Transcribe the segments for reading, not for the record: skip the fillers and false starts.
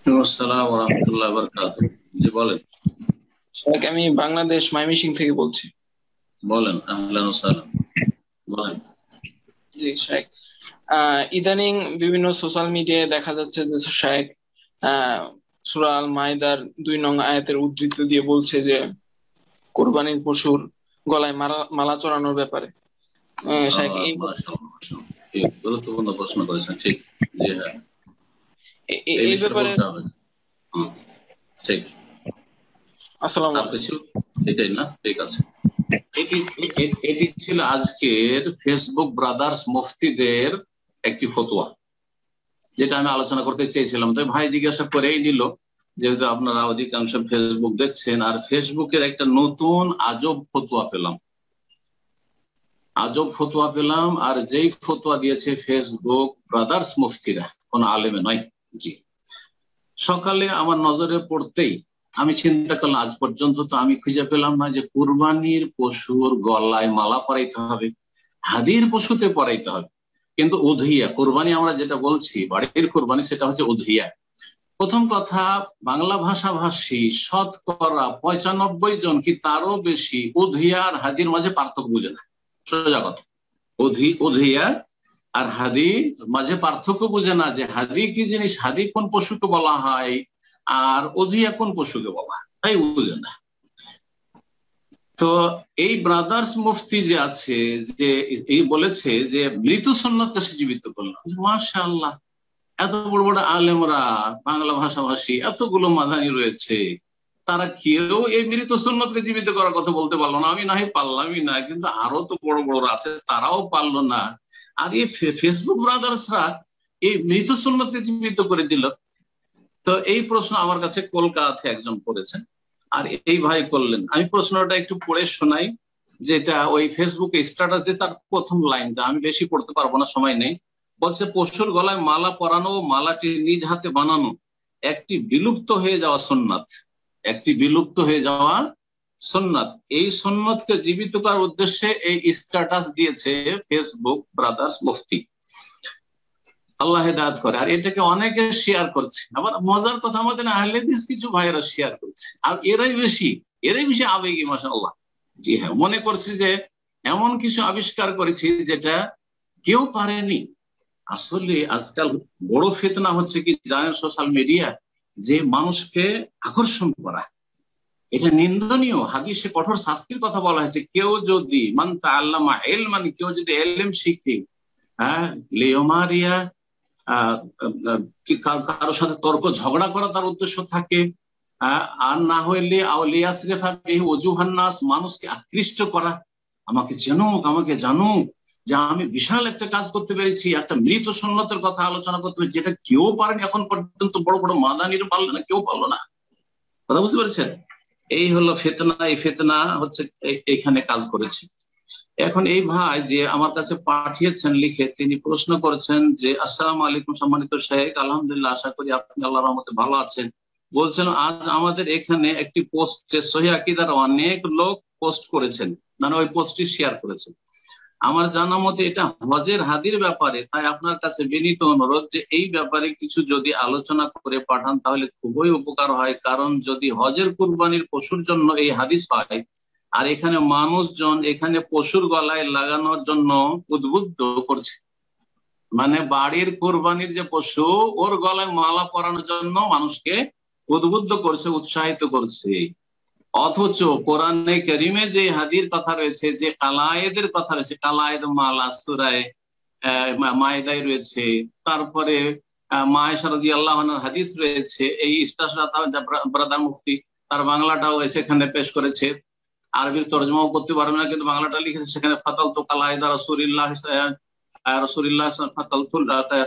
আসসালামু ওয়া রাহমাতুল্লাহি ওয়া বারাকাতুহু। জি বলেন। আমি বাংলাদেশ ময়মনসিং থেকে বলছি। বলেন, আহলান ওয়া সাহলান। বলেন। জি শেখ, ইদানিং বিভিন্ন সোশ্যাল মিডিয়ায় দেখা যাচ্ছে যে শেখ সূরা আল মাইদার 2 নং আয়াতের উদ্ধৃতি দিয়ে বলছে যে কোরবানির পশুর গলায় মালা চড়ানোর ব্যাপারে। শেখ, মাশাআল্লাহ, মাশাআল্লাহ। ঠিক, গুরুত্বপূর্ণ প্রশ্ন করেছেন। ঠিক, জি হ্যাঁ, এই এই বিষয়ে ব্যাপারে। বলতে হবে। হুম, ঠিক। আসসালামু আর আলাইকুম। কিছু এটাই না? ঠিক আছে। এটি এটি ছিল আজকের ফেসবুক ব্রাদার্স মুফতিদের একটি ফতোয়া, যেটা আমি আলোচনা করতে চেয়েছিলাম। তো ভাই জিজ্ঞাসা করেই নিল, যেহেতু আপনারা অধিকাংশ ফেসবুক দেখছেন, আর ফেসবুকের একটা নতুন আজব ফতোয়া পেলাম। আজব ফতোয়া পেলাম, আর যেই ফতোয়া দিয়েছে ফেসবুক ব্রাদার্স মুফতিরা, কোন আলেমে নয়। জি, সকালে আমার নজরে পড়তেই আমি চিন্তা করলাম, আজ পর্যন্ত তো আমি খুঁজে পেলাম না যে কুরবানির পশুর গলায় মালা পরাইতে হবে, হাদির পশুতে পরাইতে হবে। কিন্তু উধিয়া কোরবানি আমরা যেটা বলছি, বাড়ির কোরবানি, সেটা হচ্ছে উধিয়া। প্রথম কথা, বাংলা ভাষাভাষী শতকরা 95 জন কি তারও বেশি উধিয়া আর হাদির মাঝে পার্থক্য বুঝে না। সোজা কথা, উধিয়া আর হাদি মাঝে পার্থক্য বুঝে না, যে হাদি কি জিনিস, হাদি কোন পশুকে বলা হয় আর উধিয়া কোন পশুকে বলা হয়, তাই বুঝে না। তো এই ব্রাদার্স মুফতি যে আছে, যে এই বলেছে যে মৃত সুন্নতকে সে জীবিত করলো। মাশাআল্লাহ, এত বড় বড় আলেমরা, বাংলা ভাষাভাষী এতগুলো মাদানি রয়েছে, তারা কেউ এই মৃত সুন্নতকে জীবিত করার কথা বলতে পারলো না। আমি না হয় পারলামই না, কিন্তু আরো তো বড় বড় আছে, তারাও পারলো না। আর এই ফেসবুক ব্রাদার্সরা এই মৃত সুন্নতকে জীবিত করে দিল। তো এই প্রশ্ন আমার কাছে কলকাতা একজন করেছেন, আর এই ভাই করলেন। আমি প্রশ্নটা একটু পড়ে শোনাই, যেটা ওই ফেসবুকে স্ট্যাটাস দিয়ে তার প্রথম লাইনটা, আমি বেশি পড়তে পারবো না, সময় নেই। বলছে, পশুর গলায় মালা পরানো ও মালাটি নিজ হাতে বানানো একটি বিলুপ্ত হয়ে যাওয়া সুন্নাত, একটি বিলুপ্ত হয়ে যাওয়া সুন্নাত। এই সুন্নতকে জীবিত করার উদ্দেশ্যে এই স্ট্যাটাস দিয়েছে ফেসবুক ব্রাদার্স মুফতি। আল্লাহ হেদায়েত করে। আর এটাকে অনেকে শেয়ার করছে। আবার মজার কথা, আমাদের আহলে হাদিস কিছু ভাইরা শেয়ার করছে, আর এরাই বেশি আবেগী, মাশাআল্লাহ। জি হ্যাঁ, মনে করছি যে এমন কিছু আবিষ্কার করেছি যেটা কেউ পারেনি। আসলে আজকাল বড় ফিতনা হচ্ছে কি জানেন, সোশ্যাল মিডিয়া, যে মানুষকে আকর্ষণ করা, এটা নিন্দনীয়। হাদিসে কঠোর শাস্তির কথা বলা হয়েছে। কেউ যদি মান তাআল্লামা ইলমান, কেউ যদি ইলম শিখে, হ্যাঁ, লিওমারিয়া, কারোর সাথে তর্ক ঝগড়া করা তার উদ্দেশ্য থাকে, আর না হইলে আউলিয়াসকে থাকে অজুহান্নাস, মানুষকে আকৃষ্ট করা, আমাকে জানুক, আমাকে জানুক যে আমি বিশাল একটা কাজ করতে পেরেছি, একটা মৃত সুন্নতের কথা আলোচনা করতে পেরেছি, যেটা কেউ পারেনি এখন পর্যন্ত। বড় বড় মাদানির পারলো না, কেউ পারলো না। কথা বুঝতে পেরেছেন? এই হলো ফিতনা। এই ফিতনা হচ্ছে এখানে কাজ করেছে। এখন এই ভাই যে আমার কাছে পাঠিয়েছেন লিখে, তিনি প্রশ্ন করেছেন যে, আসসালামু আলাইকুম সম্মানিত শেখ, আলহামদুলিল্লাহ, আশা করি আপনি আল্লাহর রহমতে ভালো আছেন। বলছেন, আজ আমাদের এখানে একটি পোস্টে সহিহ আকীদার অনেক লোক পোস্ট করেছেন, মানে ওই পোস্টটি শেয়ার করেছেন। আমার জানা মতে এটা হজের হাদির ব্যাপারে, তাই আপনার কাছে বিনীত অনুরোধ যে এই ব্যাপারে কিছু যদি আলোচনা করে পাঠান তাহলে খুবই উপকার হয়। কারণ যদি হজের কুরবানির পশুর জন্য এই হাদিস হয়, আর এখানে মানুষজন এখানে পশুর গলায় লাগানোর জন্য উদ্বুদ্ধ করছে, মানে বাড়ির কোরবানির যে পশু, ওর গলায় মালা পরানোর জন্য মানুষকে উদ্বুদ্ধ করছে, উৎসাহিত করছে। অথচ কোরআনে কারিমে যে হাদির কথা রয়েছে, যে কালায়েদের কথা রয়েছে, কালায়েদ মালা সূরায়ে মায়েদায় রয়েছে, তারপরে মা আয়েশা রাদিয়াল্লাহু আনহার হাদিস রয়েছে। এই ইস্তাশরাত ব্রাদার মুফতি তার বাংলাটাও সেখানে পেশ করেছে। আরবির তরজমাও করতে পারবে না, কিন্তু বাংলাটা লিখেছে সেখানে, ফাতালতু কালায়েদা রাসূলিল্লাহ রাসূলিল্লাহ ফাতালতু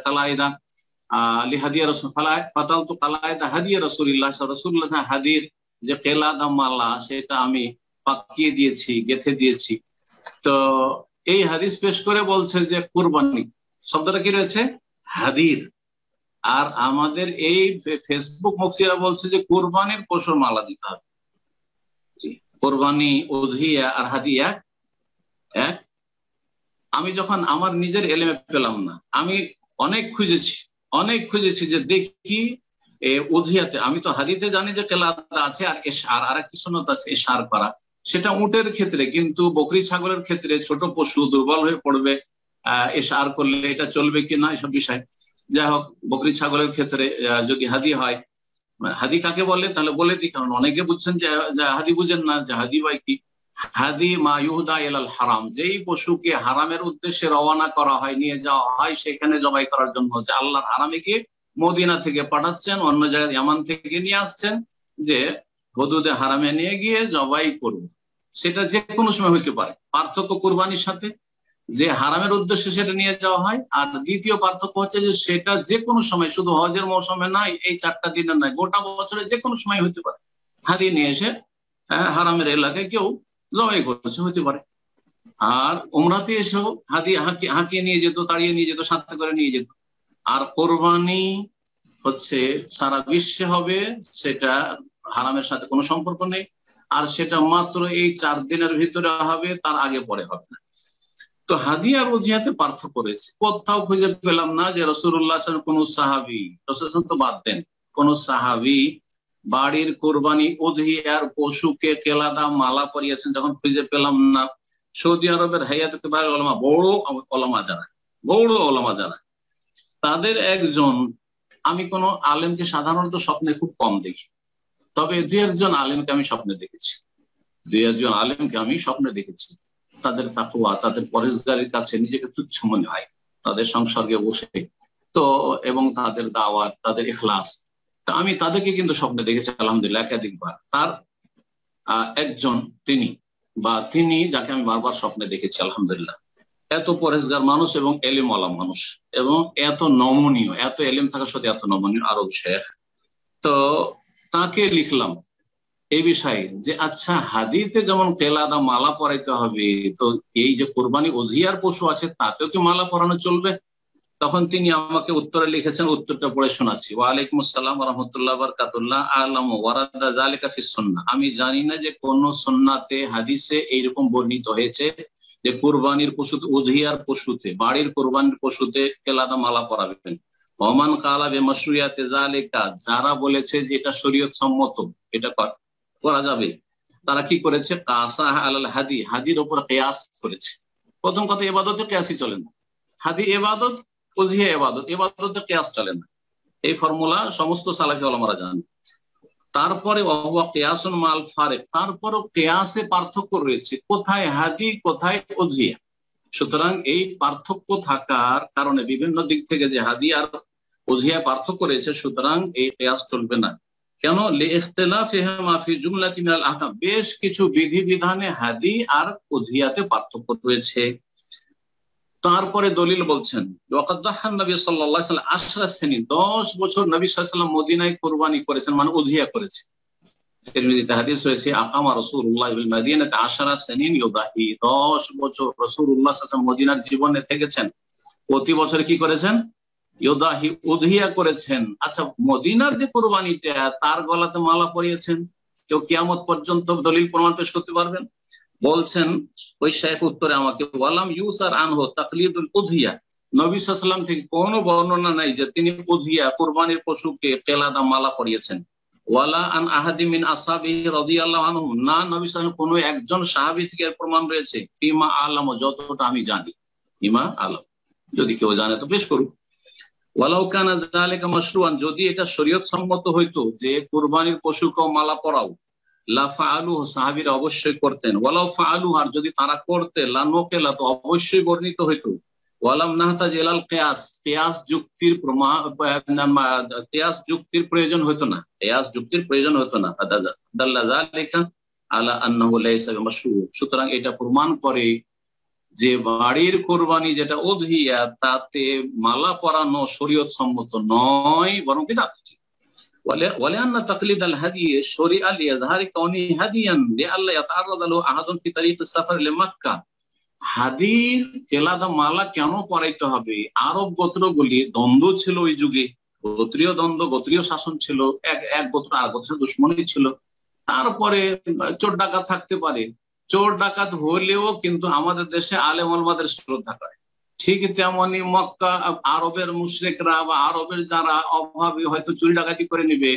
কালায়েদা লিহাদিয়া রাসূল ফাতালতু কালায়েদা হাদিয়া রাসূলিল্লাহ, রাসূলুল্লাহ হাদির যে কেলাদা মালা, সেটা আমি পাকিয়ে দিয়েছি, গেঁথে দিয়েছি। তো এই হাদিস পেশ করে বলছে যে কুরবানি শব্দটা কি রয়েছে, হাদির। আর আমাদের এই ফেসবুক মুফতিরা বলছে যে কুরবানির পশুর মালা দিতে হবে। কোরবানি, উযহিয়া আর হাদিয়া এক। আমি যখন আমার নিজের এলেমে পেলাম না, আমি অনেক খুঁজেছি যে দেখি উযিয়াতে আমি তো হাদিতে জানি যে কেলাদা আছে আর এশআর আর একটি সুন্নাত আছে এশআর করা, সেটা উটের ক্ষেত্রে, কিন্তু বকরি ছাগলের ক্ষেত্রে ছোট পশু দুর্বল হয়ে পড়বে, এশআর করলে এটা চলবে কিনা এসব বিষয়। যাই হোক, বকরি ছাগলের ক্ষেত্রে যদি হাদি হয়, হাদি কাকে বলে তাহলে বলে দিই, কারণ অনেকে বুঝছেন যে হাদি বুঝেন না যে হাদি হয় কি। হাদি মা ইউহদা ইলাল হারাম, যেই পশুকে হারামের উদ্দেশ্যে রওনা করা হয়, নিয়ে যাওয়া হয় সেখানে জবাই করার জন্য, যে আল্লাহর হারামে গিয়ে মদিনা থেকে পাঠাচ্ছেন, অন্য জায়গায় ইয়ামান থেকে নিয়ে আসছেন, যে হুদুদে হারামে নিয়ে গিয়ে জবাই করব, সেটা যে কোনো সময় হইতে পারে। পার্থক্য কুরবানির সাথে, যে হারামের উদ্দেশ্যে সেটা নিয়ে যাওয়া হয়, আর দ্বিতীয় পার্থক্য হচ্ছে যে সেটা যে কোনো সময়, শুধু হজের মৌসুমে নাই, এই 4টা দিনের নাই, গোটা বছরে যে কোনো সময় হইতে পারে। হারিয়ে নিয়ে এসে হারামের এলাকায় কেউ জবাই করছে, হইতে পারে। আর উমরাতে এসেও হাঁকিয়ে নিয়ে যেত, তাড়িয়ে নিয়ে যেত, সাথে করে নিয়ে যেত। আর কোরবানি হচ্ছে সারা বিশ্বে হবে, সেটা হারামের সাথে কোনো সম্পর্ক নেই, আর সেটা মাত্র এই 4 দিনের ভিতরে হবে, তার আগে পরে হবে না। তো হাদি আর উযিয়াতে পার্থক্য রয়েছে। কোথাও খুঁজে পেলাম না যে রাসূলুল্লাহ সাল্লাল্লাহু আলাইহি ওয়াসাল্লাম কোন সাহাবী, রাসূল তো বাদ দেন, কোন সাহাবী বাড়ির কোরবানি উযিয়ার পশুকে কেলাদা মালা পরিয়েছেন, যখন খুঁজে পেলাম না। সৌদি আরবের হাইয়াতুল কিবার উলামা, বড় উলামা যারা, তাদের একজন, আমি কোন আলেমকে সাধারণত স্বপ্নে খুব কম দেখি, তবে 2-1 আলেমকে আমি স্বপ্নে দেখেছি, 2-1 আলেমকে আমি স্বপ্নে দেখেছি। তাদের তাকওয়া, তাদের পরেশগারির কাছে নিজেকে তুচ্ছ মনে হয়, তাদের সংসর্গে বসে তো, এবং তাদের দাওয়াত, তাদের ইখলাস, তা আমি তাদেরকে কিন্তু স্বপ্নে দেখেছি আলহামদুলিল্লাহ একাধিকবার। তার একজন তিনি যাকে আমি বারবার স্বপ্নে দেখেছি আলহামদুলিল্লাহ, এত পরেশগার মানুষ এবং এলিমওয়ালা মানুষ, এবং এত নমনীয়, এত এলিম থাকা সত্ত্বেও এত নমনীয়, আরব শেখ। তো তাকে লিখলাম এই বিষয়ে যে আচ্ছা, হাদিতে যেমন কেলাদা মালা পরাইতে হবে, তো এই যে কোরবানি উযিয়ার পশু আছে তাতেও কি মালা পরানো চলবে? তখন তিনি আমাকে উত্তরে লিখেছেন, উত্তরটা পড়ে শোনাচ্ছি। ওয়ালাইকুম আসসালাম ওয়া রাহমাতুল্লাহি ওয়া বারাকাতুহু। আ'লামু ওয়ারাদা যালিকা ফিস সুন্নাহ, আমি জানি না যে কোন সুন্নাতে হাদিসে এইরকম বর্ণিত হয়েছে যে কুরবানির পশুতে, উযিয়ার পশুতে, বাড়ির কুরবানির পশুতে কেলাদা মালা পরাবেন। ওমান কালা বিমাশরুয়াতি যালিকা, যারা বলেছে যে এটা শরীয়ত সম্মত, এটা করা যাবে, তারা কি করেছে? কাসা আলাল হাদি, হাদির উপর কিয়াস করেছে। প্রথম কথা, ইবাদতে কিয়াসই চলে না, হাদি ইবাদত, উযিয়া ইবাদত, ইবাদতে কিয়াস চলে না, এই ফর্মুলা সমস্ত সালাফি ওলামারা জানেন। তারপরে ওয়া কিয়াসুন মাল ফারিক, তারপরও কিয়াসে পার্থক্য রয়েছে, কোথায় হাদি কোথায় উযিয়া। সুতরাং এই পার্থক্য থাকার কারণে বিভিন্ন দিক থেকে যে হাদি আর উযিয়া পার্থক্য রয়েছে, সুতরাং এই কিয়াস চলবে না। কেন? লিইখতিলাফিহিমা ফি জুমলাতি মিনাল আহকাম, বেশ কিছু বিধিবিধানে হাদি আর উযিয়াতে পার্থক্য রয়েছে। তারপরে দলিল বলছেন, ওয়াকাদ দাহান নবী সাল্লাল্লাহু আলাইহি ওয়াসাল্লাম 10 সিনিন, 10 বছর নবী সাল্লাল্লাহু আলাইহি ওয়াসাল্লাম মদিনায় কুরবানি করেছেন, মানে উযিয়া করেছেন। তিরমিজিতে হাদিস রয়েছে, আকামা রাসূলুল্লাহ বিল মাদিনাতি 10 সিনিন ইউদাহি, 10 বছর রাসূলুল্লাহ সাল্লাল্লাহু আলাইহি ওয়াসাল্লাম মদিনার জীবনে থেকেছেন, প্রতি বছর কি করেছেন? ইউদাহি, উযিয়া করেছেন। আচ্ছা, মদিনার যে কুরবানিটা, তার গলাতে মালা পরিয়েছেন, কেউ কিয়ামত পর্যন্ত দলিল প্রমাণ পেশ করতে পারবেন? বলছেন ওই শেখ উত্তরে আমাকে, ওয়ালাম ইউসার আনহু তাকলিদুল উযিয়া, নবী সাল্লাল্লাহু আলাইহি ওয়াসাল্লাম থেকে কোনো বর্ণনা নাই যে তিনি উযিয়া কুরবানির পশুকে কেলাদা মালা পরিয়েছেন। ওয়ালা আন আহাদি মিন আসহাবিহি রাদিয়াল্লাহু আনহুম, না নবী সাল্লাল্লাহু আলাইহি ওয়াসাল্লাম কোনো একজন সাহাবী থেকে এর প্রমাণ রয়েছে। ফিমা আলাম, যতটা আমি জানি, ফিমা আলাম, যদি কেউ জানে তো পেশ করুক। ওয়ালাউ কানা যালিকা মাশরুআন, যদি এটা শরীয়ত সম্মত হইতো যে কুরবানির পশুকেও মালা পরাও, লা ফাআলুহু, সাহাবীরা অবশ্যই করতেন। ওয়ালাউ ফাআলু, আর যদি তারা করতে, লা নুকিলা, তো অবশ্যই বর্ণিত হইতো। ওয়ালাম নাহতাজ ইলাল কিয়াস, কিয়াস যুক্তির প্রয়োজন হতো না, কিয়াস যুক্তির প্রয়োজন হতো না। দাল্লা যালিকা আলা আন্নাহু লাইসা বিমাশরু, সুতরাং এটা প্রমাণ করে যে বাড়ির কোরবানি যেটা উযিয়া, তাতে মালা পরানো শরীয়ত সম্মত নয়, বরং বিদআত। ওয়ালিআন্না তাকলিদ আল হাদি শরীআ লিয়াযহারি কাউনি হাদিয়ান লিআল্লা ইয়াতাআররাদা লাহু আহাদুন ফি তারিকিস সাফার ইলা মক্কা, হাদির কেলাদা মালা কেন পরাইতে হবে? আরব গোত্রগুলি দ্বন্দ্ব ছিল ওই যুগে, গোত্রীয় দ্বন্দ্ব, গোত্রীয় শাসন ছিল, এক গোত্র আর গোত্রের দুশমনী ছিল। তারপরে চোর ডাকাত থাকতে পারে, চোর ডাকাত হলেও কিন্তু আমাদের দেশে আলেম ওলামাদের শ্রদ্ধা করে, ঠিক তেমনি মক্কা আরবের মুশরিকরা বা আরবের যারা অভাবী হয়তো চুরি ডাকাতি করে নিবে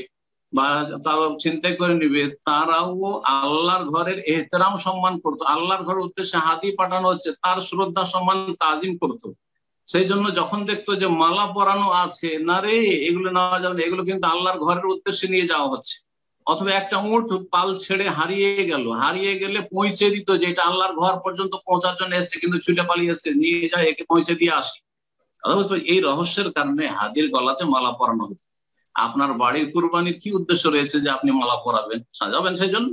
বা কারো চিন্তাই করে নিবে, তারাও আল্লাহর ঘরের এহতেরাম সম্মান করতো। আল্লাহর ঘরের উদ্দেশ্যে হাদি পাঠানো হচ্ছে, তার শ্রদ্ধা সম্মান তাজিম করতো। সেই জন্য যখন দেখতো যে মালা পরানো আছে, না রে এগুলো নেওয়া যাবে না, এগুলো কিন্তু আল্লাহর ঘরের উদ্দেশ্যে নিয়ে যাওয়া হচ্ছে। অথবা একটা উট পাল ছেড়ে হারিয়ে গেলে পৌঁছে দিত যে এটা আল্লাহর ঘর পর্যন্ত পৌঁছার জন্য এসছে, কিন্তু ছুটে পালিয়ে এসছে, নিয়ে যায় একে পৌঁছে দিয়ে আসি। এই রহস্যের কারণে হাদির গলাতে মালা পরানো হতো। আপনার বাড়ির কুরবানির কি উদ্দেশ্য রয়েছে যে আপনি মালা পরাবেন, সাজাবেন সেই জন্য?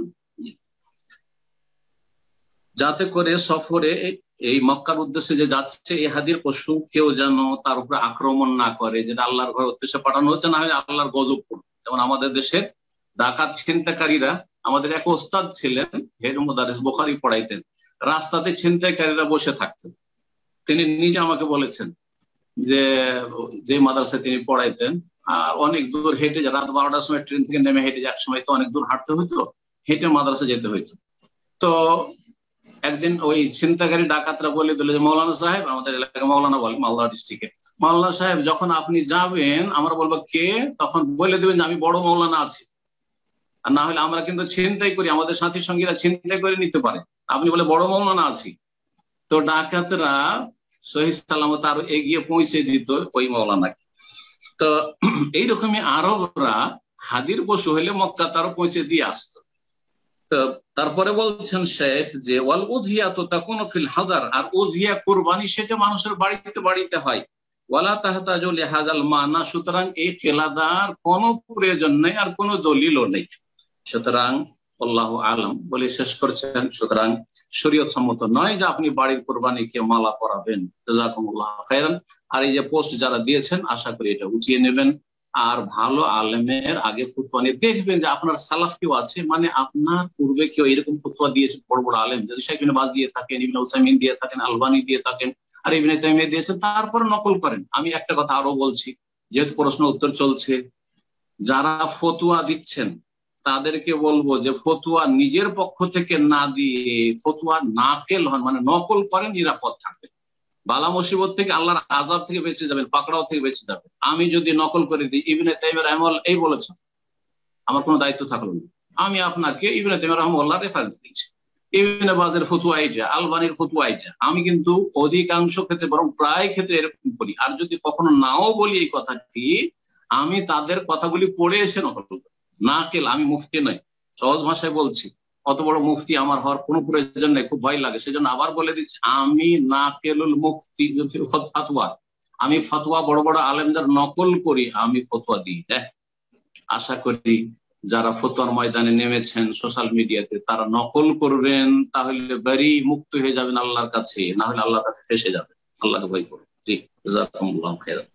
যাতে করে সফরে এই মক্কার উদ্দেশ্যে যে যাচ্ছে এই হাদির পশু কেউ যেন তার উপরে আক্রমণ না করে, যেটা আল্লাহর ঘরের উদ্দেশ্যে পাঠানো হচ্ছে, না হলে আল্লাহর গজব পড়বে। যেমন আমাদের দেশে ডাকাত ছিনতাইকারীরা, আমাদের এক ওস্তাদ ছিলেন, হেড মুদারিস, বুখারী পড়াইতেন, রাস্তাতে ছিনতাইকারীরা বসে থাকতেন। তিনি নিজে আমাকে বলেছেন যে মাদ্রাসায় তিনি পড়াইতেন অনেক দূর হেঁটে, রাত 12টার সময় ট্রেন থেকে নেমে হেঁটে, এক সময় তো অনেক দূর হাঁটতে হইতো, হেঁটে মাদ্রাসা যেতে হইতো। তো একদিন ওই ছিনতাইকারী ডাকাতরা বলে দিল যে মৌলানা সাহেব, আমাদের এলাকায় মৌলানা বলে মালদা ডিস্ট্রিক্টে, মৌলানা সাহেব যখন আপনি যাবেন আমরা বলবো কে, তখন বলে দেবেন যে আমি বড় মৌলানা আছি, আর না হলে আমরা কিন্তু ছিনতাই করি, আমাদের সাথী সঙ্গীরা ছিনতাই করে নিতে পারে, আপনি বলে বড় মৌলানা আছি। তো ডাকাতরা সহি সালামত আরো এগিয়ে পৌঁছে দিত ওই মৌলানাকে। তো এইরকমই আরবরা হাদির পশু হইলে মক্কা তারও পৌঁছে দিয়ে আসতো। তো তারপরে বলছেন শেখ যে ওয়াল উযহিয়া তো তাকুনু ফিল হাদার, আর উযহিয়া কুরবানি সেটা মানুষের বাড়িতে বাড়িতে হয়। ওয়ালা তাহতাজু লিহাযাল মানা, সুতরাং এই কেলাদার কোনো প্রয়োজন নেই আর কোনো দলিলও নেই। সুতরাং আল্লাহু আলাম বলে শেষ করছেন, সুতরাং শরীয়ত সম্মত নয় যে আপনি বাড়ির কুরবানিকে মালা পরাবেন। জাযাকুমুল্লাহু খাইরান। আর এই যে পোস্ট যারা দিয়েছেন, আশা করি এটা উঠিয়ে নেবেন, আর ভালো আলেমের আগে ফতোয়া নিয়ে দেখবেন যে আপনার সালাফ কেউ আছে, মানে আপনার পূর্বে কেউ এরকম ফতোয়া দিয়েছে, বড় বড় আলেম, যদি শেখ ইবনে বাজ দিয়ে থাকেন, ইবনে উসাইমিন দিয়ে থাকেন, আলবানী দিয়ে থাকেন, আর ইবনে তাইমিয়া দিয়েছেন, তারপরে নকল করেন। আমি একটা কথা আরো বলছি, যেহেতু প্রশ্ন উত্তর চলছে, যারা ফতোয়া দিচ্ছেন তাদেরকে বলবো যে ফতোয়া নিজের পক্ষ থেকে না দিয়ে ফতোয়া নাকেল হন, মানে নকল করেন, নিরাপদ থাকবেন। বালা মুসিবত থেকে, আল্লাহর আযাব থেকে বেঁচে যাবেন, পাকড়াও থেকে বেঁচে যাবেন। আমি যদি নকল করে দিই ইবনে তাইমিয়া রাহিমাহুল্লাহ এই বলেছেন, আমার কোনো দায়িত্ব থাকলো না। আমি আপনাকে ইবনে তাইমিয়া রাহিমাহুল্লাহ রেফারেন্স দিচ্ছি, ইবনে বাজের ফতোয়া এইটা, আলবানীর ফতোয়া এইটা। আমি কিন্তু অধিকাংশ ক্ষেত্রে, বরং প্রায় ক্ষেত্রে এরকম করি। আর যদি কখনো নাও বলি এই কথাটি, আমি তাদের কথাগুলি পড়ে এসে নকল করি। নাকেল, আমি মুফতি নই, সহজ ভাষায় বলছি, অত বড় মুফতি আমার হওয়ার কোনো প্রয়োজন নেই, খুব ভয় লাগে। সেজন্য আবার বলে দিচ্ছি, আমি নাকেলুল মুফতি ফাতওয়া, আমি ফতোয়া বড় বড় আলেমদের নকল করি, আমি ফতোয়া দিই। আশা করি যারা ফতোয়ার ময়দানে নেমেছেন সোশ্যাল মিডিয়াতে, তারা নকল করবেন, তাহলে বাড়ি মুক্ত হয়ে যাবেন আল্লাহর কাছে, না হলে আল্লাহর কাছে ফেসে যাবেন। আল্লাহকে ভয় করুন। জি, জাযাকুমুল্লাহু খাইরান।